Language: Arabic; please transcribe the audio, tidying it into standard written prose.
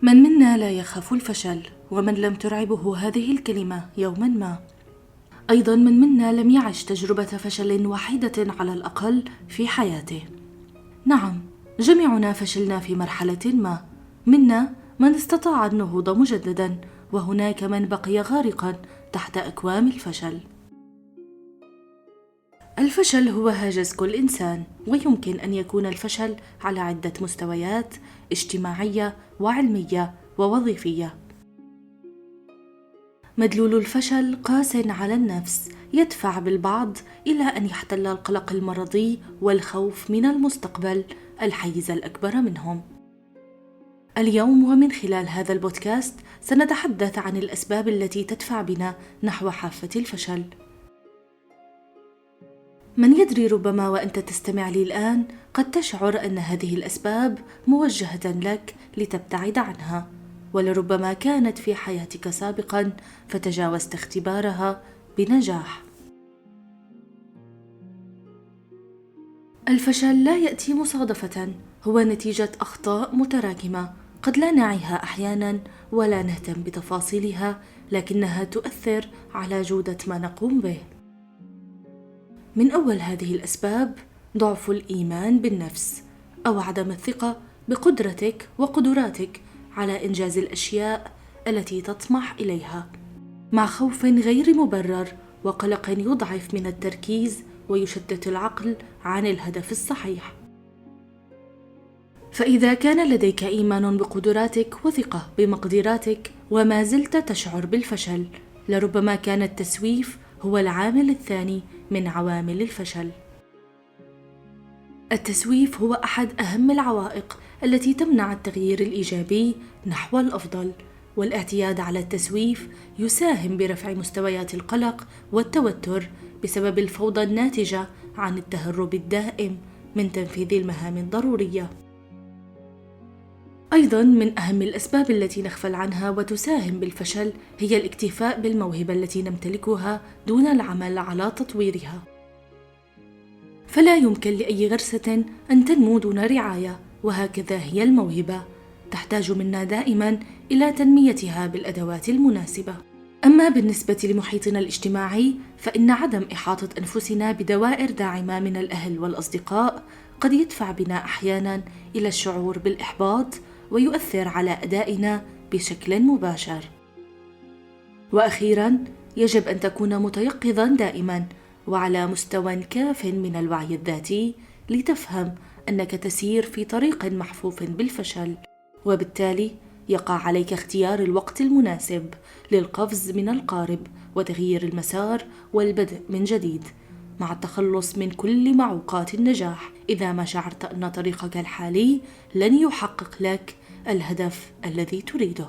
من منا لا يخاف الفشل، ومن لم ترعبه هذه الكلمة يوما ما؟ أيضا من منا لم يعش تجربة فشل واحدة على الأقل في حياته. نعم، جميعنا فشلنا في مرحلة ما. منا من استطاع النهوض مجددا، وهناك من بقي غارقا تحت أكوام الفشل. الفشل هو هاجس كل إنسان، ويمكن أن يكون الفشل على عدة مستويات اجتماعية وعلمية ووظيفية. مدلول الفشل قاس على النفس، يدفع بالبعض إلى أن يحتل القلق المرضي والخوف من المستقبل الحيز الأكبر منهم. اليوم ومن خلال هذا البودكاست سنتحدث عن الأسباب التي تدفع بنا نحو حافة الفشل. من يدري، ربما وأنت تستمع لي الآن قد تشعر أن هذه الأسباب موجهة لك لتبتعد عنها، ولربما كانت في حياتك سابقا فتجاوزت اختبارها بنجاح. الفشل لا يأتي مصادفة، هو نتيجة أخطاء متراكمة قد لا نعيها أحيانا ولا نهتم بتفاصيلها، لكنها تؤثر على جودة ما نقوم به. من أول هذه الأسباب ضعف الإيمان بالنفس، أو عدم الثقة بقدرتك وقدراتك على إنجاز الأشياء التي تطمح إليها، مع خوف غير مبرر وقلق يضعف من التركيز ويشتت العقل عن الهدف الصحيح. فإذا كان لديك إيمان بقدراتك وثقة بمقدراتك وما زلت تشعر بالفشل، لربما كان التسويف هو العامل الثاني من عوامل الفشل. التسويف هو أحد أهم العوائق التي تمنع التغيير الإيجابي نحو الأفضل، والاعتياد على التسويف يساهم برفع مستويات القلق والتوتر بسبب الفوضى الناتجة عن التهرب الدائم من تنفيذ المهام الضرورية. أيضاً من أهم الأسباب التي نغفل عنها وتساهم بالفشل هي الاكتفاء بالموهبة التي نمتلكها دون العمل على تطويرها. فلا يمكن لأي غرسة أن تنمو دون رعاية، وهكذا هي الموهبة، تحتاج منا دائماً إلى تنميتها بالأدوات المناسبة. أما بالنسبة لمحيطنا الاجتماعي، فإن عدم إحاطة أنفسنا بدوائر داعمة من الأهل والأصدقاء قد يدفع بنا أحياناً إلى الشعور بالإحباط ويؤثر على أدائنا بشكل مباشر. وأخيراً، يجب أن تكون متيقظاً دائماً وعلى مستوى كاف من الوعي الذاتي لتفهم أنك تسير في طريق محفوف بالفشل، وبالتالي يقع عليك اختيار الوقت المناسب للقفز من القارب وتغيير المسار والبدء من جديد، مع التخلص من كل معوقات النجاح إذا ما شعرت أن طريقك الحالي لن يحقق لك الهدف الذي تريده.